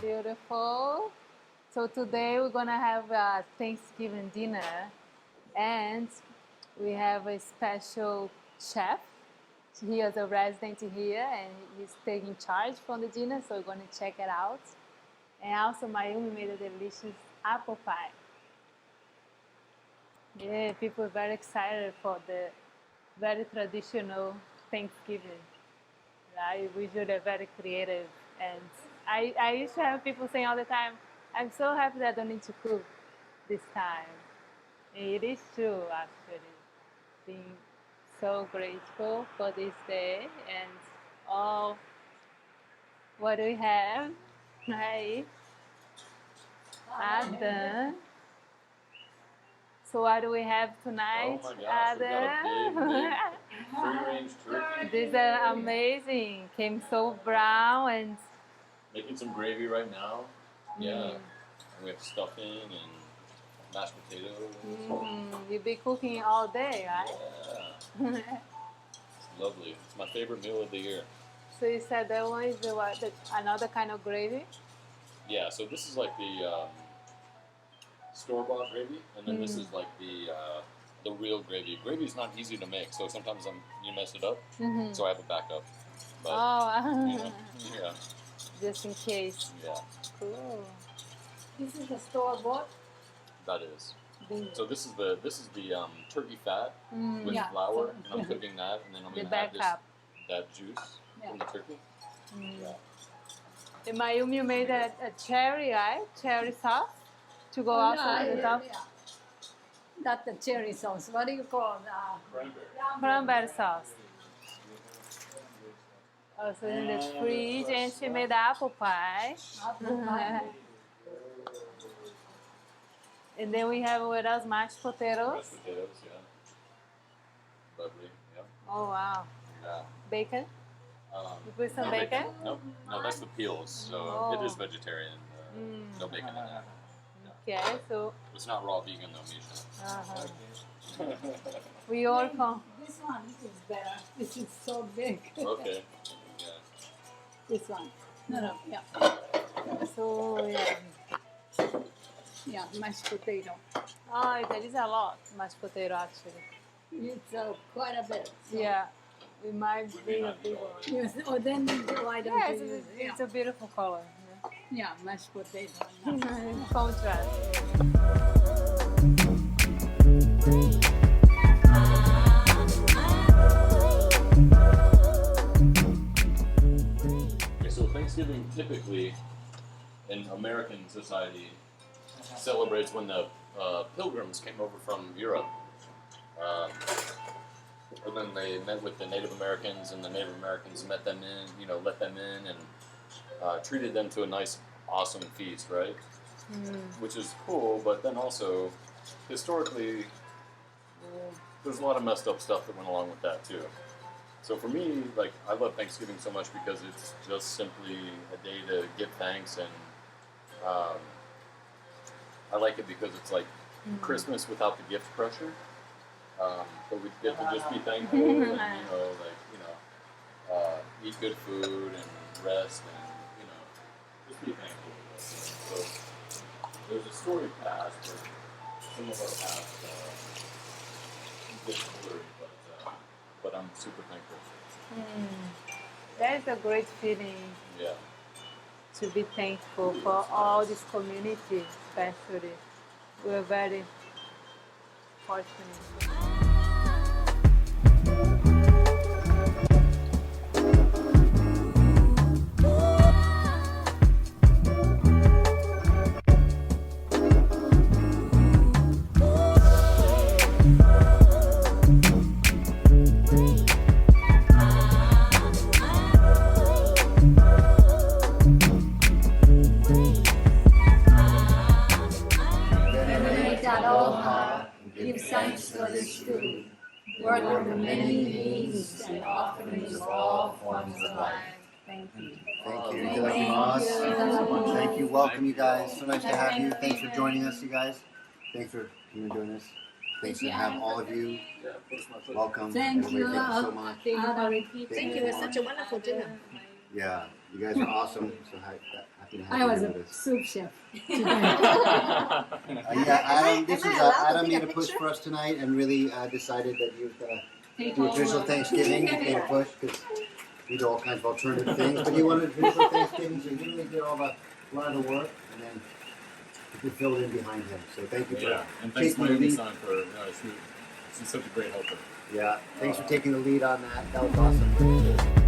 Beautiful. So today we're gonna have a Thanksgiving dinner, and we have a special chef. He is a resident here, and he's taking charge from the dinner. So we're gonna check it out. And also, Mayumi made a delicious apple pie. Yeah, people are very excited for the very traditional Thanksgiving. Right? We usually are very creative, and I used to have people saying all the time, I'm so happy that I don't need to cook this time. And it is true, actually. Being so grateful for this day and all what we have. Right? Adam. So what do we have tonight, oh my gosh, Adam? we got a big free-range turkey. These are amazing. Came so brown and Making some gravy right now. Yeah. And we have stuffing and mashed potatoes. You'll be cooking all day, right? Yeah. It's lovely. It's my favorite meal of the year. So you said that one is another kind of gravy? Yeah, so this is like the store-bought gravy, and then this is like the real gravy. Gravy is not easy to make, so sometimes you mess it up. So I have a backup. But, you know, yeah. Just in case. Yeah. Cool. This is the store-bought? That is. So this is the turkey fat with Yeah. flour, and I'm cooking that, and then I'm gonna have that juice from the turkey. Yeah. And Mayumi made a cherry, right? Cherry sauce to go after the top. Yeah. That's the cherry sauce. What do you call Cranberry sauce. Also in the fridge, and she made apple pie. apple pie? And then we have with us mashed potatoes. Mashed potatoes, yeah. Lovely, yeah. Oh wow. Yeah. Bacon? You put some No bacon? Nope. No, that's the peels. So it is vegetarian. No bacon in it. Okay, so It's not raw vegan though, Misha. we all come. This one is better. This is so big. Okay. Yeah. This one. No, yeah. So yeah. Yeah, mashed potato. Oh, there is a lot mashed potato actually. It's quite a bit. So. Yeah, we might be a big one. Yes. Oh, then why don't Yeah, you use it? it's a beautiful color. Yeah, mashed potato. Contrast. Okay, so Thanksgiving typically in American society celebrates when the pilgrims came over from Europe. And then they met with the Native Americans, and the Native Americans let them in, and treated them to a nice, awesome feast, right? Which is cool, but then also, historically, there's a lot of messed up stuff that went along with that too. So for me, like, I love Thanksgiving so much because it's just simply a day to give thanks, and I like it because it's like Christmas without the gift pressure. But we get to just be thankful and, eat good food and rest and, just be thankful. So there's a story past where some of our past get blurry, but I'm super thankful. That is a great feeling. Yeah. To be thankful for all this community, especially. We're very fortunate. thanks for this food, worth of the many needs and offerings of all forms of life. Thank you. Thank you. Itadakimasu. Thank you. Welcome, you guys. So nice to have you. Thanks for joining us, you guys. Thanks for doing this. Thanks to have all of you. Welcome. Thank you. Everybody, thank you so much. Thank you. It's such a wonderful dinner. Yeah, you guys are awesome. So happy to have I you was with a us. soup chef. Yeah, Adam. This is Am I allowed to Adam take a made a push picture? for us tonight and really decided that he was gonna do official Thanksgiving. He made a push because we do all kinds of alternative things, but he wanted official Thanksgiving, so he really did a lot of the work, and then we filled in behind him. So thank you for Yeah, and thanks taking the Mayu lead. for she's such a great helper. Yeah, thanks for taking the lead on that. That was awesome.